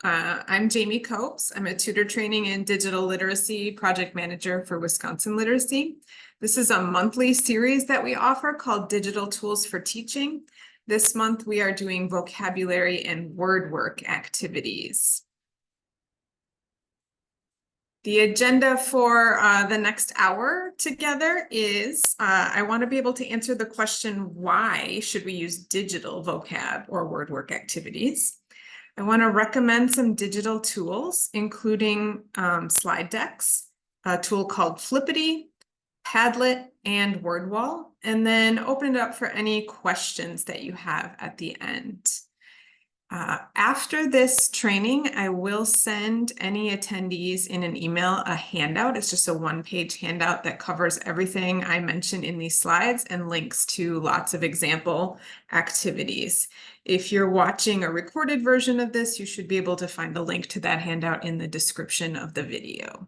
I'm Jamie Copes. I'm a tutor training and digital literacy project manager for Wisconsin Literacy. This is a monthly series that we offer called Digital Tools for Teaching. This month we are doing vocabulary and word work activities. The agenda for the next hour together is I want to be able to answer the question, why should we use digital vocab or word work activities? I want to recommend some digital tools, including slide decks, a tool called Flippity, Padlet, and WordWall, and then open it up for any questions that you have at the end. After this training, I will send any attendees in an email a handout. It's just a one-page handout that covers everything I mentioned in these slides and links to lots of example activities. If you're watching a recorded version of this, you should be able to find a link to that handout in the description of the video.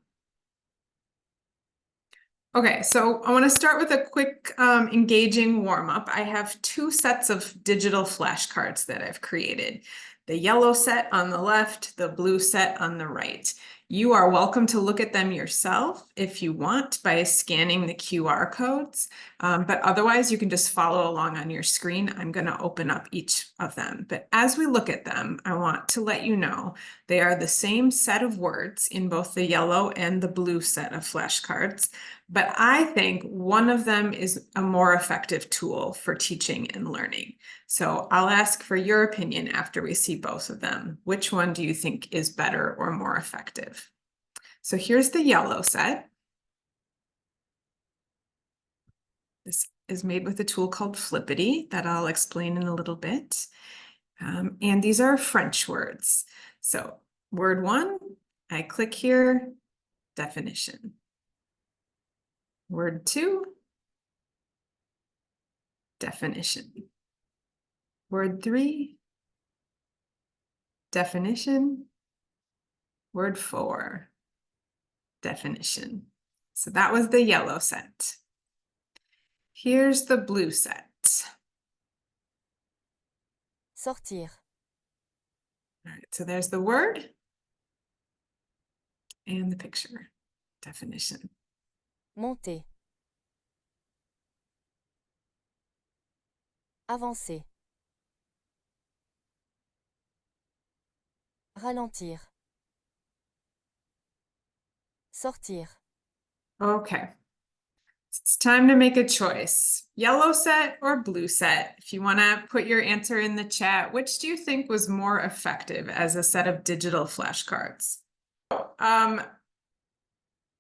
Okay, so I want to start with a quick engaging warm-up. I have two sets of digital flashcards that I've created. The yellow set on the left, the blue set on the right. You are welcome to look at them yourself if you want by scanning the QR codes, but otherwise you can just follow along on your screen. I'm going to open up each of them. But as we look at them, I want to let you know they are the same set of words in both the yellow and the blue set of flashcards. But I think one of them is a more effective tool for teaching and learning. So I'll ask for your opinion after we see both of them. Which one do you think is better or more effective? So here's the yellow set. This is made with a tool called Flippity that I'll explain in a little bit. And these are French words. So word one, I click here, definition. Word two, definition. Word three, definition. Word four, definition. So that was the yellow set. Here's the blue set. Sortir. All right, so there's the word and the picture, definition. Monter. Avancer. Ralentir. Sortir. Okay. It's time to make a choice. Yellow set or blue set? If you want to put your answer in the chat, which do you think was more effective as a set of digital flashcards?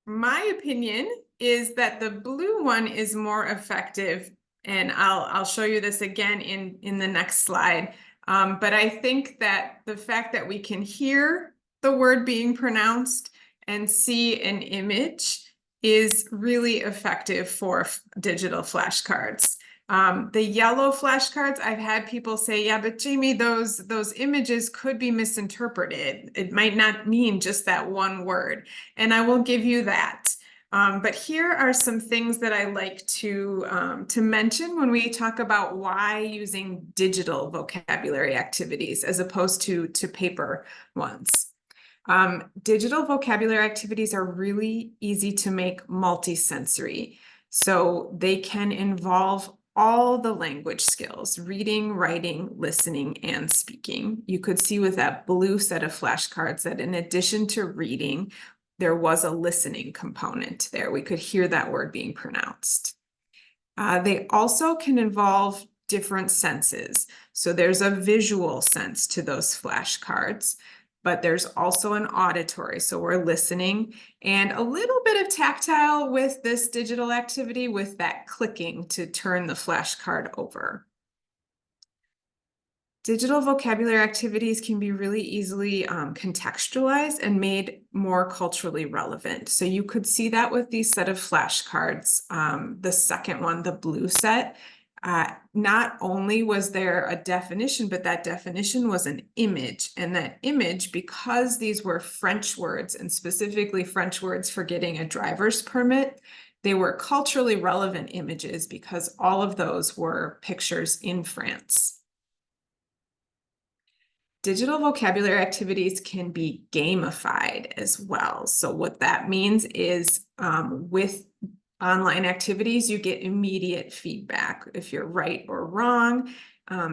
My opinion is that the blue one is more effective, and I'll show you this again in the next slide. But I think that the fact that we can hear the word being pronounced and see an image is really effective for digital flashcards. The yellow flashcards, I've had people say, yeah, but Jamie, those images could be misinterpreted. It might not mean just that one word. And I will give you that. But here are some things that I like to mention when we talk about why using digital vocabulary activities as opposed to paper ones. Digital vocabulary activities are really easy to make multisensory. So they can involve all the language skills, reading, writing, listening, and speaking. You could see with that blue set of flashcards that in addition to reading, there was a listening component there. We could hear that word being pronounced. They also can involve different senses. So there's a visual sense to those flashcards, but there's also an auditory, so we're listening, and a little bit of tactile with this digital activity with that clicking to turn the flashcard over. Digital vocabulary activities can be really easily contextualized and made more culturally relevant. So you could see that with these set of flashcards. The second one, the blue set, not only was there a definition, but that definition was an image. And that image, because these were French words, and specifically French words for getting a driver's permit, they were culturally relevant images because all of those were pictures in France. Digital vocabulary activities can be gamified as well. So what that means is with online activities, you get immediate feedback if you're right or wrong.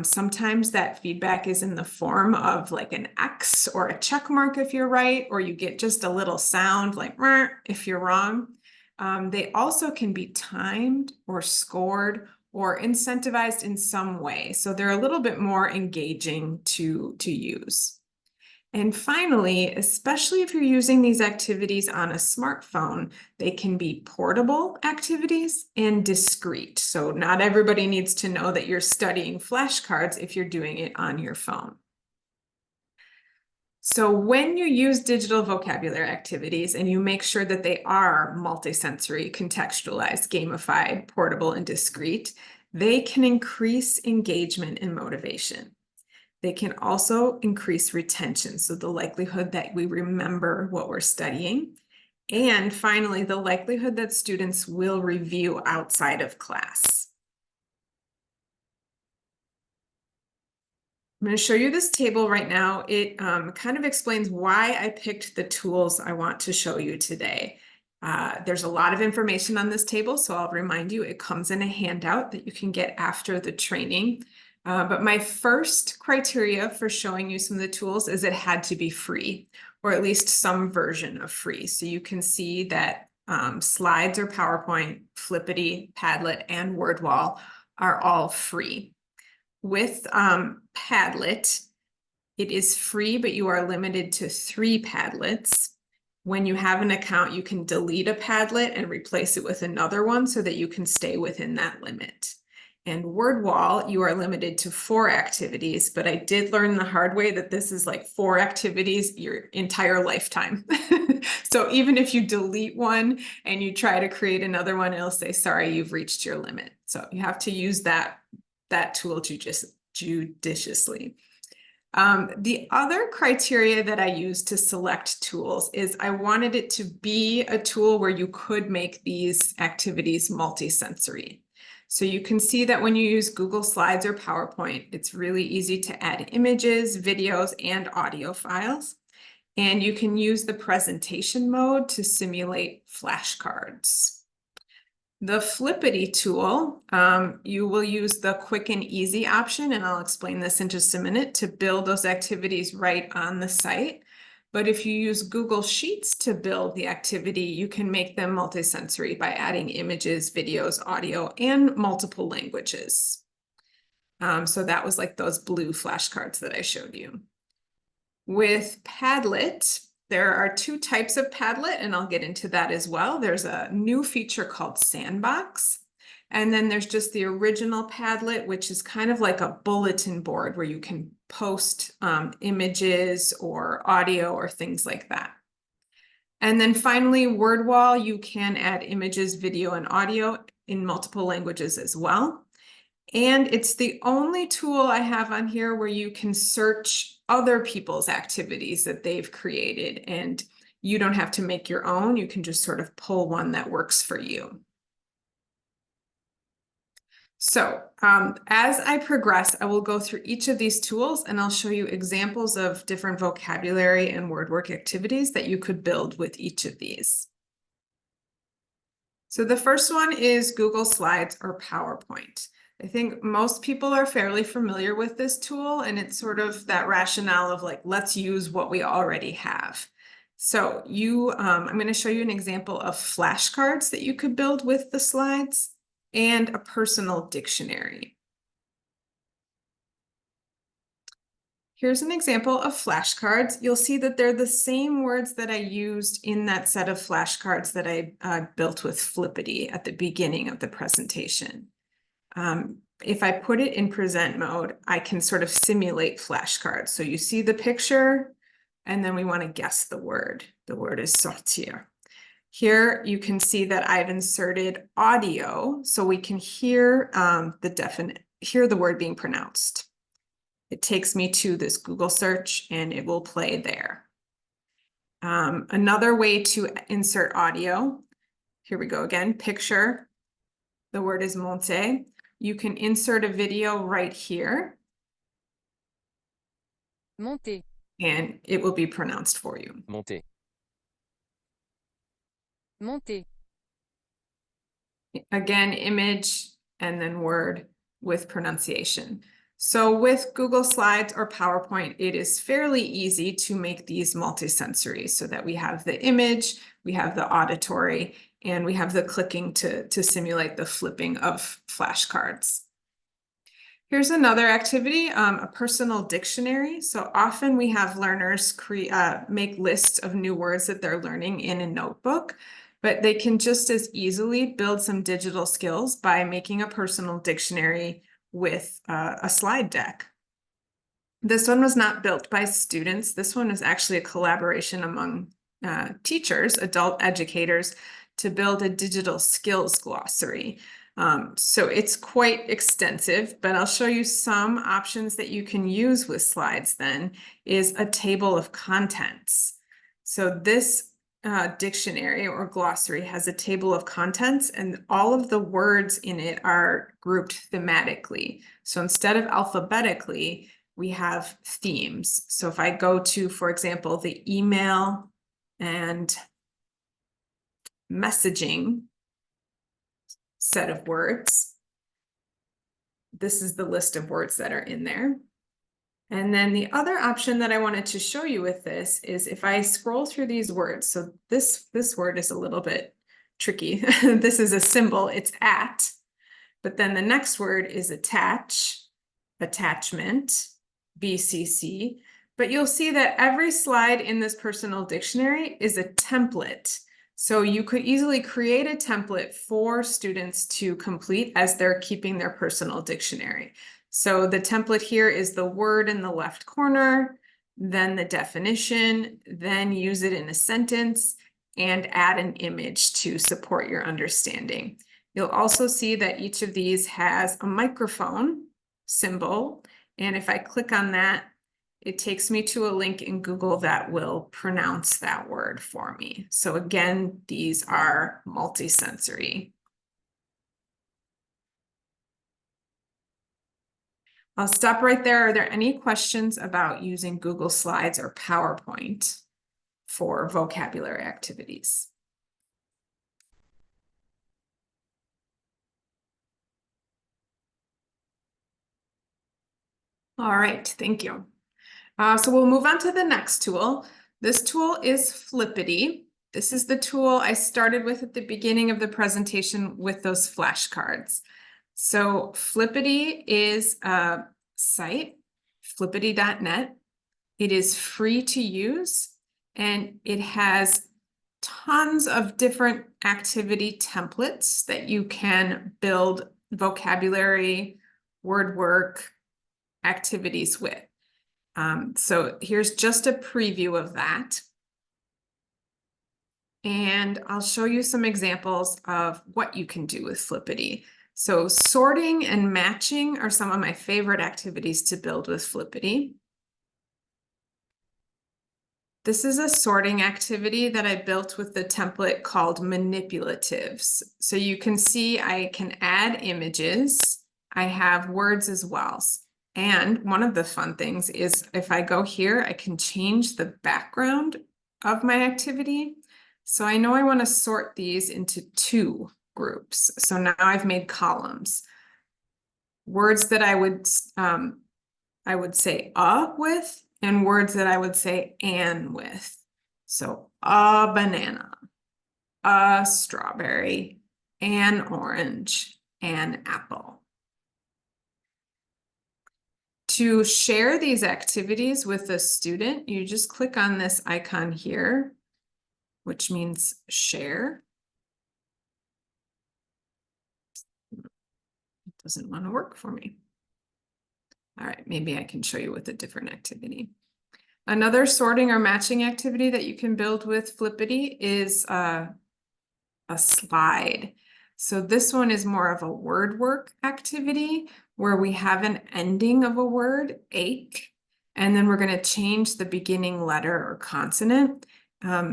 Sometimes that feedback is in the form of like an X or a check mark if you're right, or you get just a little sound like if you're wrong. They also can be timed or scored or incentivized in some way. So they're a little bit more engaging to use. And finally, especially if you're using these activities on a smartphone, they can be portable activities and discrete. So not everybody needs to know that you're studying flashcards if you're doing it on your phone. So when you use digital vocabulary activities and you make sure that they are multisensory, contextualized, gamified, portable, and discrete, they can increase engagement and motivation. They can also increase retention, so the likelihood that we remember what we're studying. And finally, the likelihood that students will review outside of class. I'm going to show you this table right now. It kind of explains why I picked the tools I want to show you today. There's a lot of information on this table, so I'll remind you it comes in a handout that you can get after the training. But my first criteria for showing you some of the tools is it had to be free, or at least some version of free. So you can see that Slides or PowerPoint, Flippity, Padlet, and WordWall are all free. With Padlet, it is free, but you are limited to 3 Padlets. When you have an account, you can delete a Padlet and replace it with another one so that you can stay within that limit. And WordWall, you are limited to 4 activities, but I did learn the hard way that this is like 4 activities your entire lifetime. So even if you delete one and you try to create another one, it'll say, sorry, you've reached your limit. So you have to use that tool judiciously. The other criteria that I use to select tools is I wanted it to be a tool where you could make these activities multisensory. So you can see that when you use Google Slides or PowerPoint, it's really easy to add images, videos, and audio files. And you can use the presentation mode to simulate flashcards. The Flippity tool, you will use the quick and easy option, and I'll explain this in just a minute, to build those activities right on the site. But if you use Google Sheets to build the activity, you can make them multisensory by adding images, videos, audio, and multiple languages. So that was like those blue flashcards that I showed you. With Padlet, there are 2 types of Padlet, and I'll get into that as well. There's a new feature called Sandbox, and then there's just the original Padlet, which is kind of like a bulletin board where you can post images or audio or things like that. And then finally, WordWall, you can add images, video, and audio in multiple languages as well. And it's the only tool I have on here where you can search other people's activities that they've created, and you don't have to make your own. You can just sort of pull one that works for you. So as I progress, I will go through each of these tools and I'll show you examples of different vocabulary and word work activities that you could build with each of these. So the first one is Google Slides or PowerPoint. I think most people are fairly familiar with this tool, and it's sort of that rationale of like, let's use what we already have. So I'm going to show you an example of flashcards that you could build with the slides and a personal dictionary. Here's an example of flashcards. You'll see that they're the same words that I used in that set of flashcards that I built with Flippity at the beginning of the presentation. If I put it in present mode, I can sort of simulate flashcards. So you see the picture, and then we want to guess the word. The word is sortir. Here you can see that I've inserted audio, so we can hear the word being pronounced. It takes me to this Google search, and it will play there. Another way to insert audio, here we go again, picture. The word is monter. You can insert a video right here. Monter. and it will be pronounced for you. monter, Monter. Again, image and then word with pronunciation. So with Google Slides or PowerPoint, it is fairly easy to make these multisensory so that we have the image, we have the auditory, and we have the clicking to simulate the flipping of flashcards. Here's another activity, a personal dictionary. So often we have learners make lists of new words that they're learning in a notebook, but they can just as easily build some digital skills by making a personal dictionary with a slide deck. This one was not built by students. This one is actually a collaboration among teachers, adult educators, to build a digital skills glossary. So it's quite extensive, but I'll show you some options that you can use with slides then is a table of contents. So this dictionary or glossary has a table of contents and all of the words in it are grouped thematically. So instead of alphabetically, we have themes. So if I go to, for example, the email and messaging set of words, this is the list of words that are in there. And then the other option that I wanted to show you with this is if I scroll through these words, so this word is a little bit tricky. This is a symbol, it's at, but then the next word is attach, attachment, BCC. But you'll see that every slide in this personal dictionary is a template. So you could easily create a template for students to complete as they're keeping their personal dictionary. So the template here is the word in the left corner, then the definition, then use it in a sentence, and add an image to support your understanding. You'll also see that each of these has a microphone symbol, and if I click on that, it takes me to a link in Google that will pronounce that word for me. So again, these are multisensory. I'll stop right there. Are there any questions about using Google Slides or PowerPoint for vocabulary activities? All right, thank you. So we'll move on to the next tool. This tool is Flippity. This is the tool I started with at the beginning of the presentation with those flashcards. So Flippity is a site, flippity.net. It is free to use and it has tons of different activity templates that you can build vocabulary, word work, activities with. So here's just a preview of that. And I'll show you some examples of what you can do with Flippity. So sorting and matching are some of my favorite activities to build with Flippity. This is a sorting activity that I built with the template called Manipulatives. So you can see I can add images. I have words as well. And one of the fun things is if I go here, I can change the background of my activity. So I know I want to sort these into two groups. So now I've made columns. Words that I would say with and words that I would say and with. So a banana, a strawberry, an orange, an apple. To share these activities with a student, you just click on this icon here, which means share. It doesn't want to work for me. All right, maybe I can show you with a different activity. Another sorting or matching activity that you can build with Flippity is a slide. So this one is more of a word work activity where we have an ending of a word, ache, and then we're going to change the beginning letter or consonant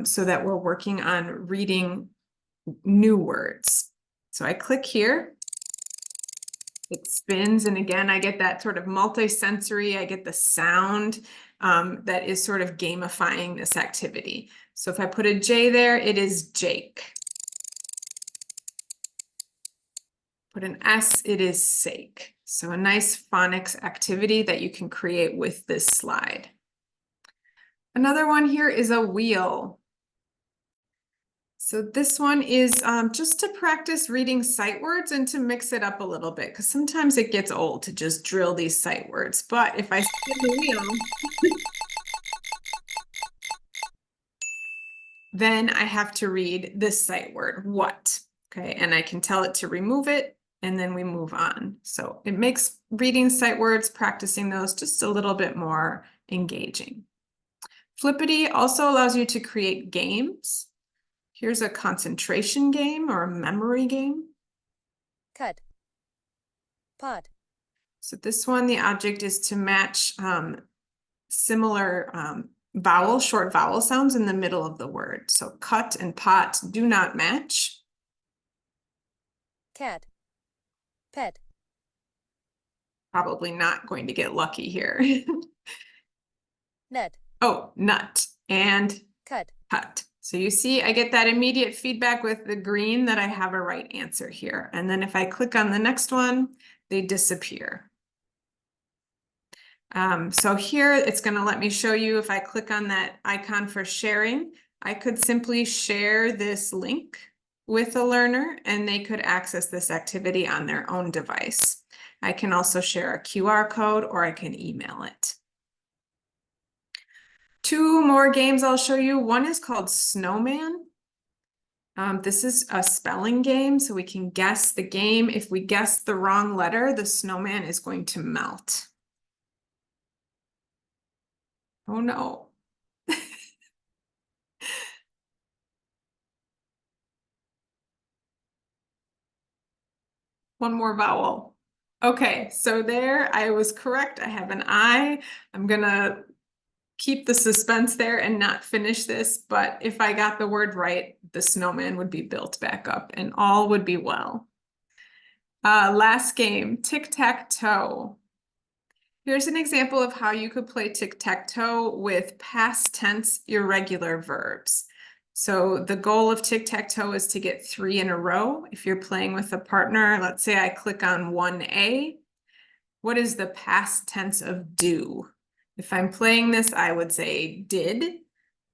so that we're working on reading new words. So I click here, it spins, and again, I get that sort of multi-sensory, I get the sound that is sort of gamifying this activity. So if I put a J there, it is Jake. Put an S, it is sake. So a nice phonics activity that you can create with this slide. Another one here is a wheel. So this one is just to practice reading sight words and to mix it up a little bit, because sometimes it gets old to just drill these sight words. But if I spin the wheel, then I have to read this sight word, what? Okay, and I can tell it to remove it, and then we move on. So it makes reading sight words, practicing those just a little bit more engaging. Flippity also allows you to create games. Here's a concentration game or a memory game. Cud. Pod. So this one, the object is to match similar short vowel sounds in the middle of the word. So cut and pot do not match. Cad. Ped. Probably not going to get lucky here. Ned. Oh, nut and Cud. cut. So you see, I get that immediate feedback with the green that I have a right answer here. And then if I click on the next one, they disappear. So here it's going to let me show you, if I click on that icon for sharing, I could simply share this link with a learner and they could access this activity on their own device. I can also share a QR code or I can email it. Two more games I'll show you. One is called Snowman. This is a spelling game, so we can guess the game. If we guess the wrong letter, the snowman is going to melt. Oh no. One more vowel. Okay, so there I was correct. I have an I. I'm gonna keep the suspense there and not finish this, but if I got the word right, the snowman would be built back up and all would be well. Last game, tic-tac-toe. Here's an example of how you could play tic-tac-toe with past tense irregular verbs. So the goal of tic-tac-toe is to get 3 in a row. If you're playing with a partner, let's say I click on 1A. What is the past tense of do? If I'm playing this, I would say did.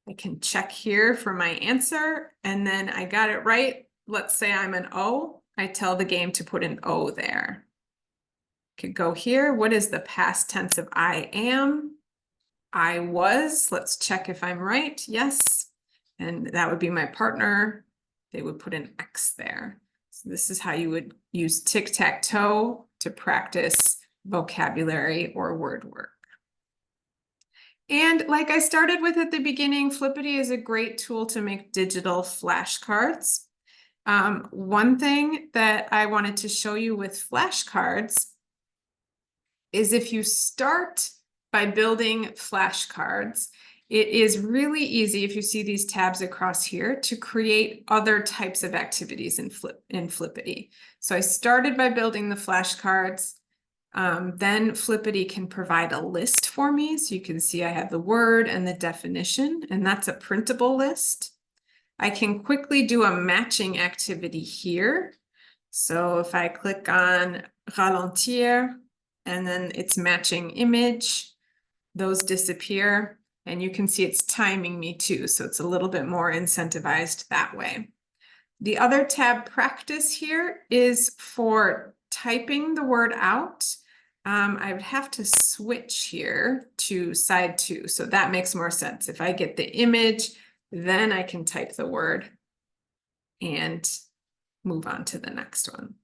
I can check here for my answer, and then I got it right. Let's say I'm an O. I tell the game to put an O there. Could go here. What is the past tense of I am? I was. Let's check if I'm right. Yes. And that would be my partner. They would put an X there. So this is how you would use tic-tac-toe to practice vocabulary or word work. And like I started with at the beginning, Flippity is a great tool to make digital flashcards. One thing that I wanted to show you with flashcards is if you start by building flashcards, it is really easy, if you see these tabs across here, to create other types of activities in Flippity. So I started by building the flashcards. Then Flippity can provide a list for me. So you can see I have the word and the definition, and that's a printable list. I can quickly do a matching activity here. So if I click on ralentir, and then it's matching image, those disappear, and you can see it's timing me too. So it's a little bit more incentivized that way. The other tab, practice, here is for typing the word out. I would have to switch here to side 2. So that makes more sense. If I get the image, then I can type the word and move on to the next one.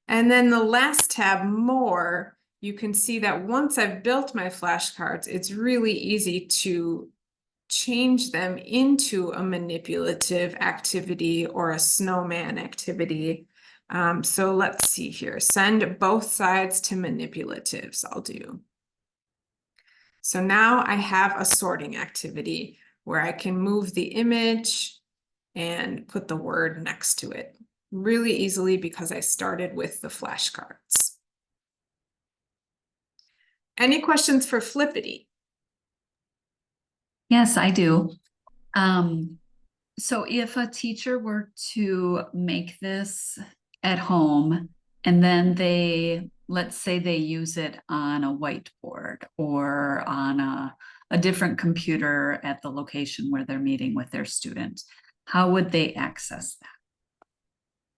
And then the last tab, more, you can see that once I've built my flashcards, it's really easy to change them into a manipulative activity or a snowman activity. So let's see here, send both sides to manipulatives, I'll do. So now I have a sorting activity where I can move the image and put the word next to it really easily because I started with the flashcards. Any questions for Flippity? Yes, I do. So if a teacher were to make this at home and then let's say they use it on a whiteboard or on a different computer at the location where they're meeting with their student, how would they access that?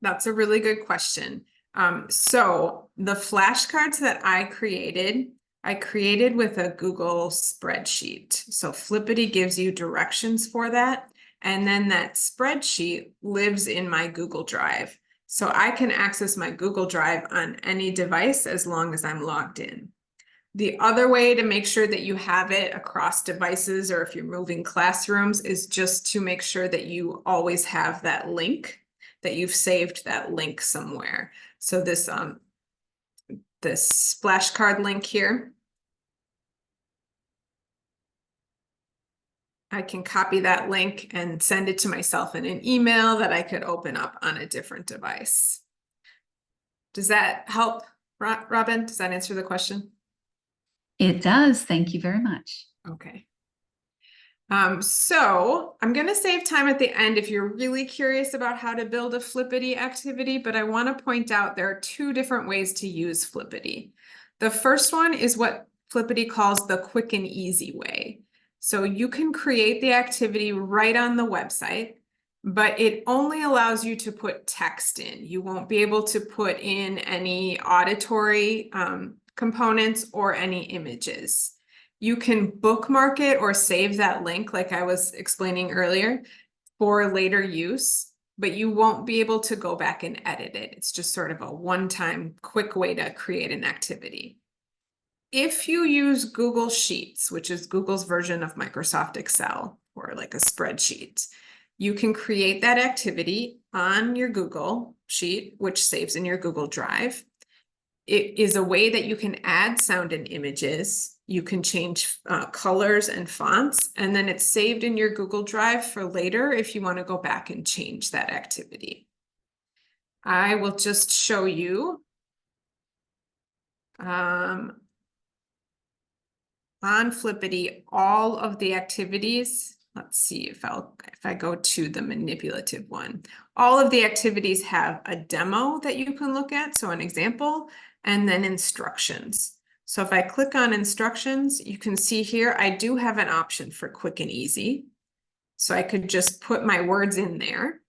That's a really good question. So the flashcards that I created with a Google spreadsheet. So Flippity gives you directions for that. And then that spreadsheet lives in my Google Drive. So I can access my Google Drive on any device as long as I'm logged in. The other way to make sure that you have it across devices or if you're moving classrooms is just to make sure that you always have that link, that you've saved that link somewhere. So this flashcard link here, I can copy that link and send it to myself in an email that I could open up on a different device. Does that help, Robin? Does that answer the question? It does. Thank you very much. Okay. So I'm going to save time at the end if you're really curious about how to build a Flippity activity, but I want to point out there are two different ways to use Flippity. The first one is what Flippity calls the quick and easy way. So you can create the activity right on the website, but it only allows you to put text in. You won't be able to put in any auditory components or any images. You can bookmark it or save that link, like I was explaining earlier, for later use, but you won't be able to go back and edit it. It's just sort of a one-time quick way to create an activity. If you use Google Sheets, which is Google's version of Microsoft Excel or like a spreadsheet, you can create that activity on your Google Sheet, which saves in your Google Drive. It is a way that you can add sound and images. You can change colors and fonts, and then it's saved in your Google Drive for later if you want to go back and change that activity. I will just show you on Flippity all of the activities. Let's see if I go to the manipulative one. All of the activities have a demo that you can look at, so an example, and then instructions. So if I click on instructions, you can see here, I do have an option for quick and easy. So I could just put my words in there,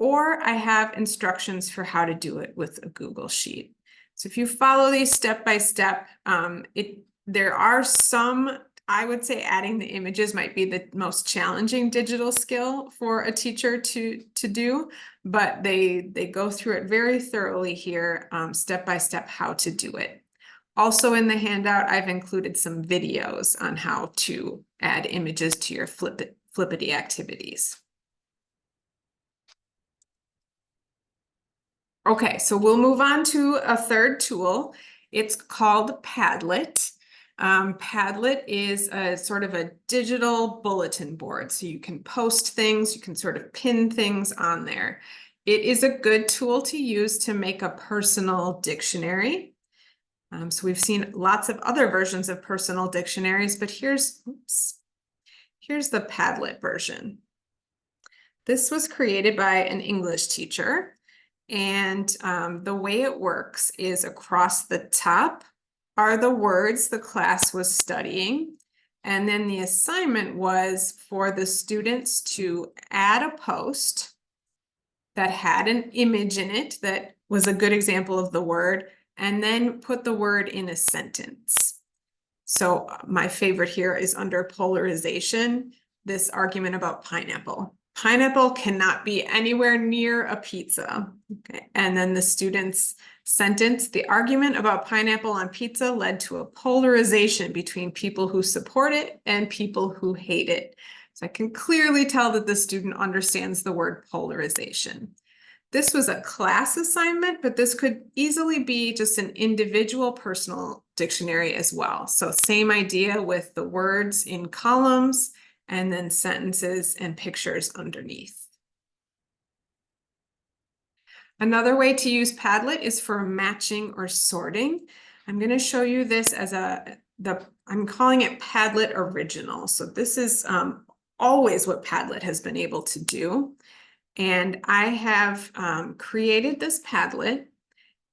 or I have instructions for how to do it with a Google Sheet. So if you follow these step by step, there are some, I would say adding the images might be the most challenging digital skill for a teacher to do, but they go through it very thoroughly here, step by step, how to do it. Also in the handout, I've included some videos on how to add images to your Flippity activities. Okay, so we'll move on to a third tool. It's called Padlet. Padlet is a sort of a digital bulletin board. So you can post things, you can sort of pin things on there. It is a good tool to use to make a personal dictionary. So we've seen lots of other versions of personal dictionaries, but here's the Padlet version. This was created by an English teacher. And the way it works is across the top are the words the class was studying. And then the assignment was for the students to add a post that had an image in it that was a good example of the word, and then put the word in a sentence. So my favorite here is under polarization, this argument about pineapple. Pineapple cannot be anywhere near a pizza. Okay. And then the student's sentence, the argument about pineapple on pizza led to a polarization between people who support it and people who hate it. So I can clearly tell that the student understands the word polarization. This was a class assignment, but this could easily be just an individual personal dictionary as well. So same idea with the words in columns and then sentences and pictures underneath. Another way to use Padlet is for matching or sorting. I'm going to show you this as I'm calling it Padlet Original. So this is always what Padlet has been able to do. And I have created this Padlet,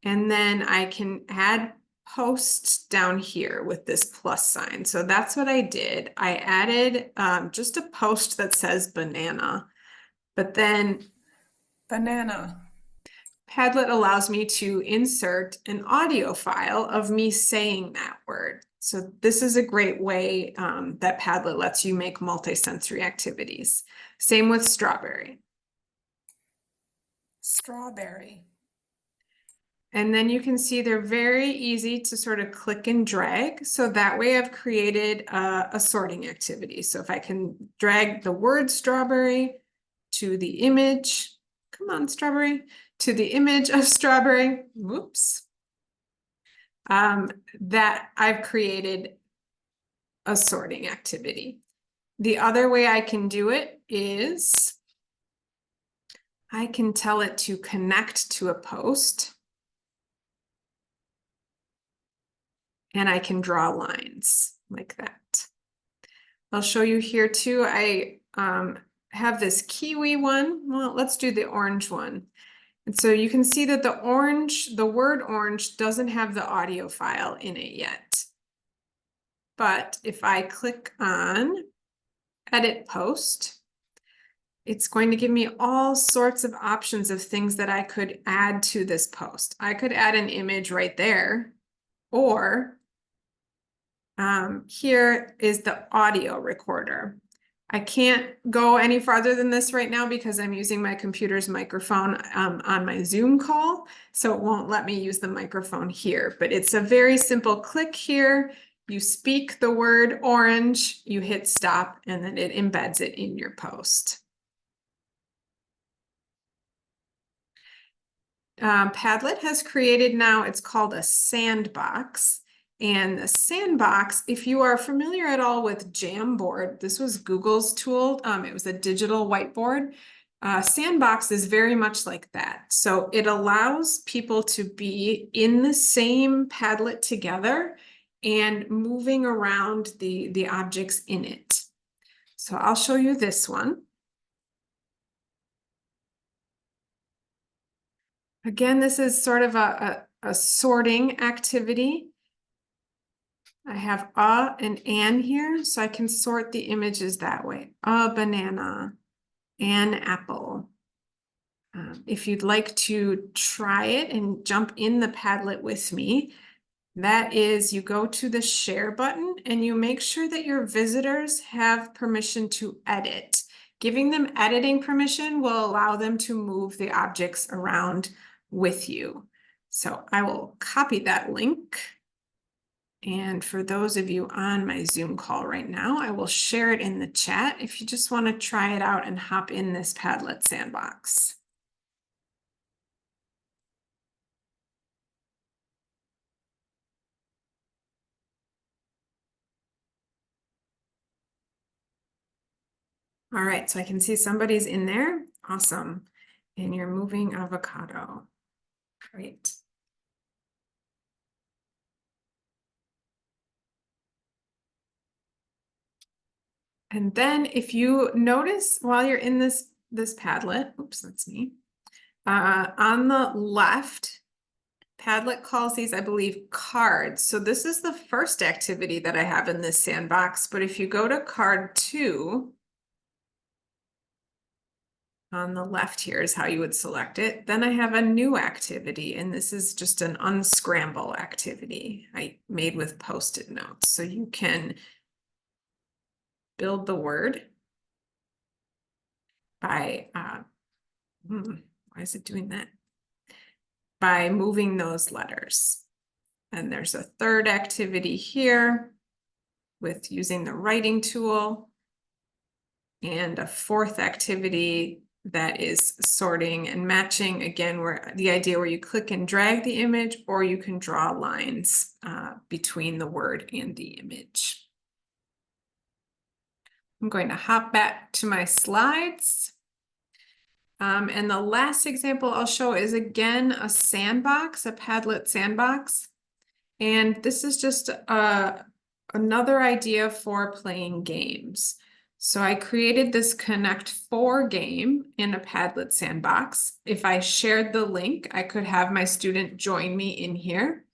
and then I can add posts down here with this plus sign. So that's what I did. I added just a post that says banana, but then banana. Padlet allows me to insert an audio file of me saying that word. So this is a great way that Padlet lets you make multisensory activities. Same with strawberry. Strawberry. And then you can see they're very easy to sort of click and drag. So that way I've created a sorting activity. So if I can drag the word strawberry to the image, come on, strawberry, to the image of strawberry, whoops, that I've created a sorting activity. The other way I can do it is I can tell it to connect to a post. And I can draw lines like that. I'll show you here too. I have this kiwi one. Well, let's do the orange one. And so you can see that the word orange doesn't have the audio file in it yet. But if I click on edit post, it's going to give me all sorts of options of things that I could add to this post. I could add an image right there, or here is the audio recorder. I can't go any farther than this right now because I'm using my computer's microphone on my Zoom call, so it won't let me use the microphone here. But it's a very simple click here. You speak the word orange, you hit stop, and then it embeds it in your post. Padlet has created now, it's called a sandbox. And the sandbox, if you are familiar at all with Jamboard, this was Google's tool. It was a digital whiteboard. Sandbox is very much like that. So it allows people to be in the same Padlet together and moving around the objects in it. So I'll show you this one. Again, this is sort of a sorting activity. I have a and an here, so I can sort the images that way. A banana, an apple. If you'd like to try it and jump in the Padlet with me, that is, you go to the share button and you make sure that your visitors have permission to edit. Giving them editing permission will allow them to move the objects around with you. So I will copy that link. And for those of you on my Zoom call right now, I will share it in the chat if you just want to try it out and hop in this Padlet sandbox. All right, so I can see somebody's in there. Awesome. And you're moving avocado. Great. And then if you notice while you're in this Padlet, oops, that's me. On the left, Padlet calls these, I believe, cards. So this is the first activity that I have in this sandbox. But if you go to card 2, on the left here is how you would select it. Then I have a new activity, and this is just an unscramble activity I made with Post-it notes. So you can build the word by, why is it doing that? By moving those letters. And there's a third activity here with using the writing tool, and a fourth activity that is sorting and matching, again, where the idea where you click and drag the image, or you can draw lines between the word and the image. I'm going to hop back to my slides. And the last example I'll show is again a sandbox, a Padlet sandbox. And this is just a another idea for playing games. So I created this Connect 4 game in a Padlet sandbox. If I shared the link, I could have my student join me in here.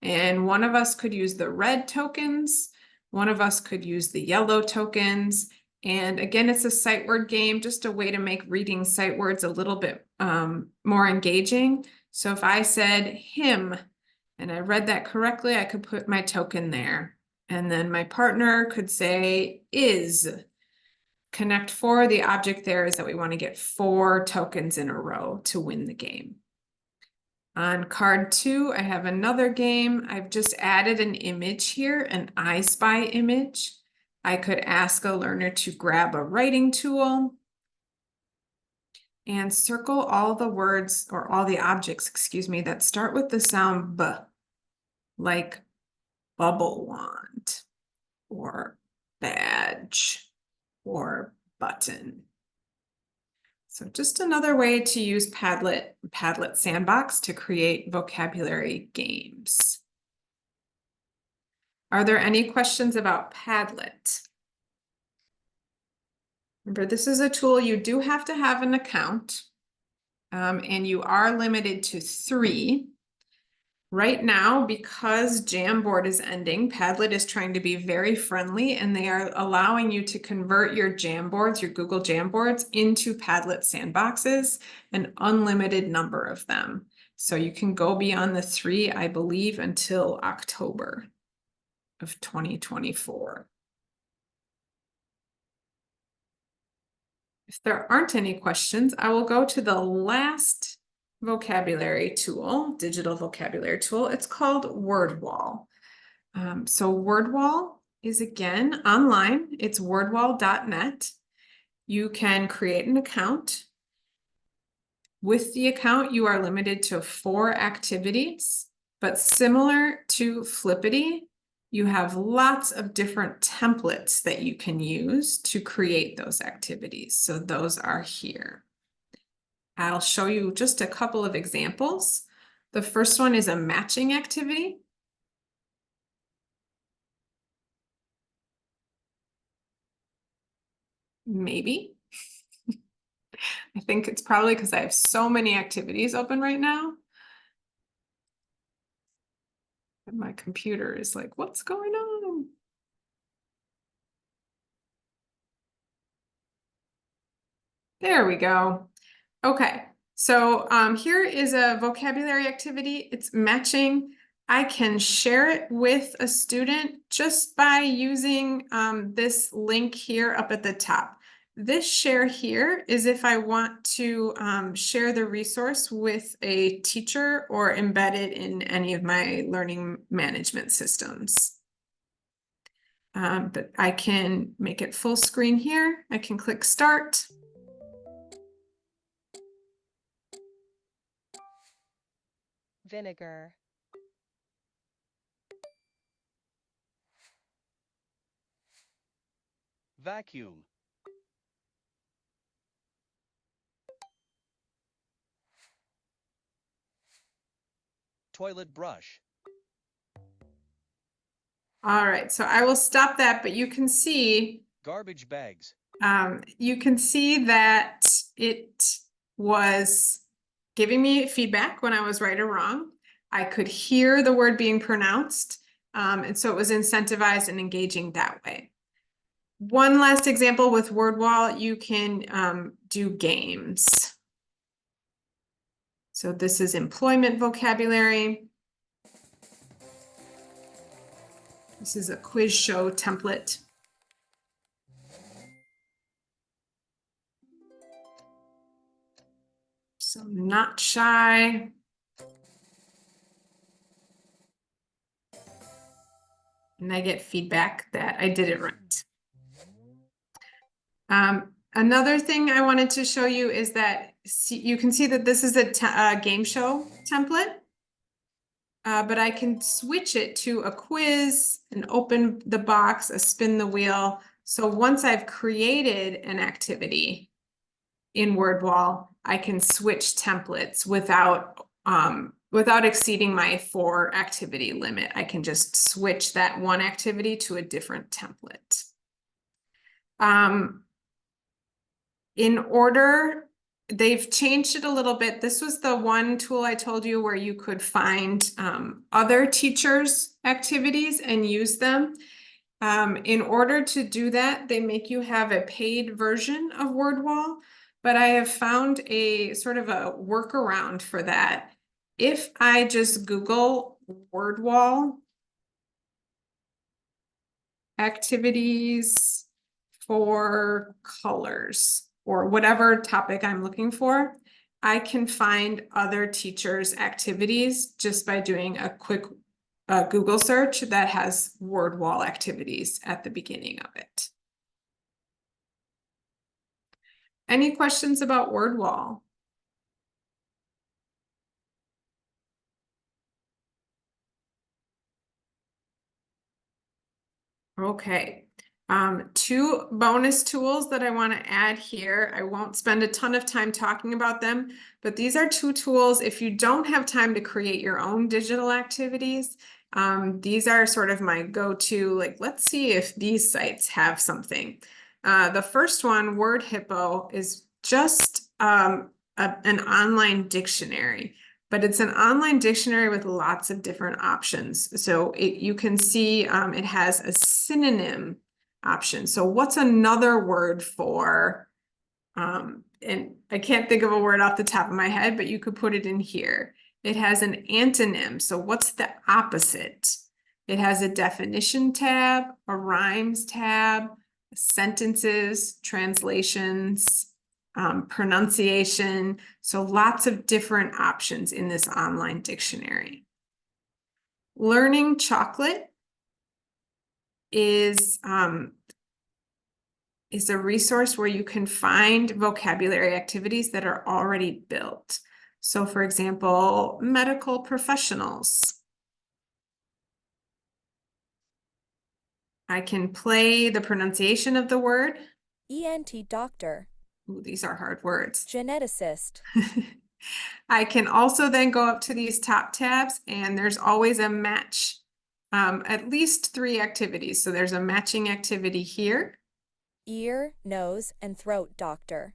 And one of us could use the red tokens, one of us could use the yellow tokens. And again, it's a sight word game, just a way to make reading sight words a little bit more engaging. So if I said him and I read that correctly, I could put my token there. And then my partner could say is. Connect 4, the object there is that we want to get 4 tokens in a row to win the game. On card 2, I have another game. I've just added an image here, an I Spy image. I could ask a learner to grab a writing tool and circle all the words or all the objects, excuse me, that start with the sound B, like bubble wand or badge or button. So just another way to use Padlet Sandbox to create vocabulary games. Are there any questions about Padlet? Remember, this is a tool you do have to have an account, and you are limited to 3. Right now, because Jamboard is ending, Padlet is trying to be very friendly, and they are allowing you to convert your Jamboards, your Google Jamboards, into Padlet sandboxes, an unlimited number of them. So you can go beyond the 3, I believe, until October of 2024. If there aren't any questions, I will go to the last vocabulary tool, digital vocabulary tool. It's called WordWall. So WordWall is again online. It's wordwall.net. You can create an account. With the account, you are limited to 4 activities, but similar to Flippity, you have lots of different templates that you can use to create those activities. So those are here. I'll show you just a couple of examples. The first one is a matching activity. Maybe. I think it's probably because I have so many activities open right now. And my computer is like, what's going on? There we go. Okay, so here is a vocabulary activity. It's matching. I can share it with a student just by using this link here up at the top. This share here is if I want to share the resource with a teacher or embed it in any of my learning management systems. But I can make it full screen here. I can click start. Vinegar. Vacuum. Toilet brush. All right, so I will stop that, but you can see Garbage bags. you can see that it was giving me feedback when I was right or wrong. I could hear the word being pronounced, and so it was incentivized and engaging that way. One last example with WordWall, you can do games. So this is employment vocabulary. This is a quiz show template. So not shy. And I get feedback that I did it right. Another thing I wanted to show you is that you can see that this is a game show template. But I can switch it to a quiz, an open the box, a spin the wheel. So once I've created an activity in WordWall, I can switch templates without without exceeding my 4 activity limit. I can just switch that one activity to a different template. In order, they've changed it a little bit. This was the one tool I told you where you could find other teachers' activities and use them. In order to do that, they make you have a paid version of WordWall, but I have found a sort of a workaround for that. If I just Google WordWall activities for colors or whatever topic I'm looking for, I can find other teachers' activities just by doing a quick Google search that has WordWall activities at the beginning of it. Any questions about WordWall? Okay. 2 bonus tools that I want to add here. I won't spend a ton of time talking about them, but these are 2 tools. If you don't have time to create your own digital activities, these are sort of my go-to, like, let's see if these sites have something. The first one, WordHippo, is just an online dictionary, but it's an online dictionary with lots of different options. So you can see it has a synonym option. So what's another word for, and I can't think of a word off the top of my head, but you could put it in here. It has an antonym. So what's the opposite? It has a definition tab, a rhymes tab, sentences, translations, pronunciation. So lots of different options in this online dictionary. Learning Chocolate is a resource where you can find vocabulary activities that are already built. So for example, medical professionals. I can play the pronunciation of the word. ENT doctor. Ooh, these are hard words. Geneticist. I can also then go up to these top tabs and there's always a match, at least 3 activities. So there's a matching activity here. Ear, nose, and throat doctor.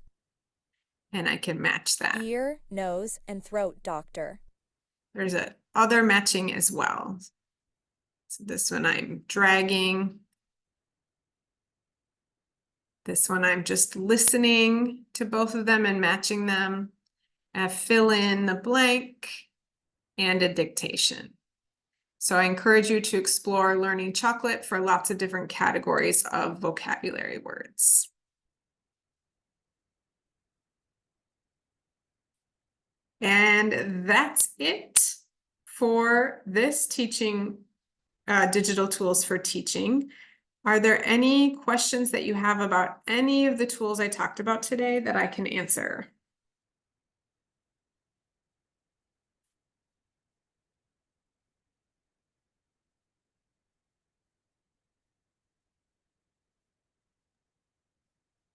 And I can match that. Ear, nose, and throat doctor. There's a other matching as well. So this one I'm dragging. This one I'm just listening to both of them and matching them. Fill in the blank and a dictation. So I encourage you to explore Learning Chocolate for lots of different categories of vocabulary words. And that's it for this teaching, digital tools for teaching. Are there any questions that you have about any of the tools I talked about today that I can answer?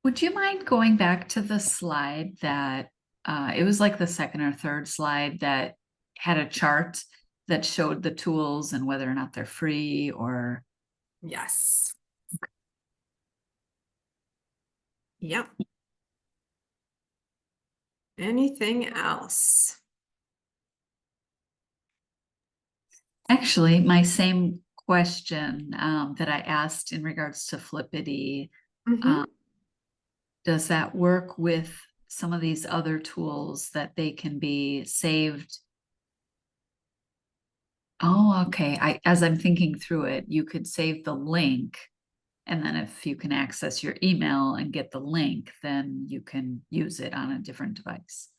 Would you mind going back to the slide that it was like the second or third slide that had a chart that showed the tools and whether or not they're free or? Yes. Yep. Anything else? Actually, my same question that I asked in regards to Flippity, Mhm. does that work with some of these other tools that they can be saved? Oh, okay. As I'm thinking through it, you could save the link, and then if you can access your email and get the link, then you can use it on a different device.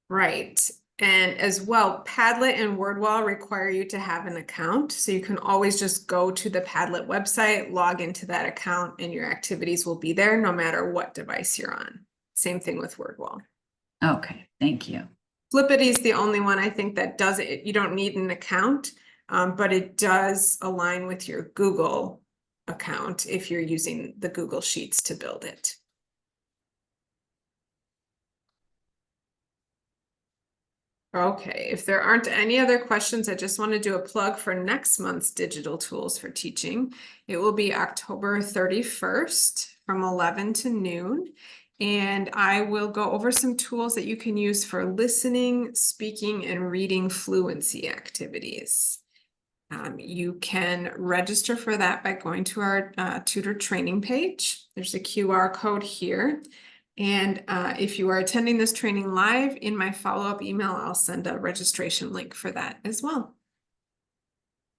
Right. And as well, Padlet and WordWall require you to have an account. So you can always just go to the Padlet website, log into that account, and your activities will be there no matter what device you're on. Same thing with WordWall. Okay, thank you. Flippity is the only one I think that does it. You don't need an account, but it does align with your Google account if you're using the Google Sheets to build it. Okay, if there aren't any other questions, I just want to do a plug for next month's digital tools for teaching. It will be October 31st from 11 to noon. And I will go over some tools that you can use for listening, speaking, and reading fluency activities. You can register for that by going to our tutor training page. There's a QR code here. And if you are attending this training live, in my follow-up email, I'll send a registration link for that as well.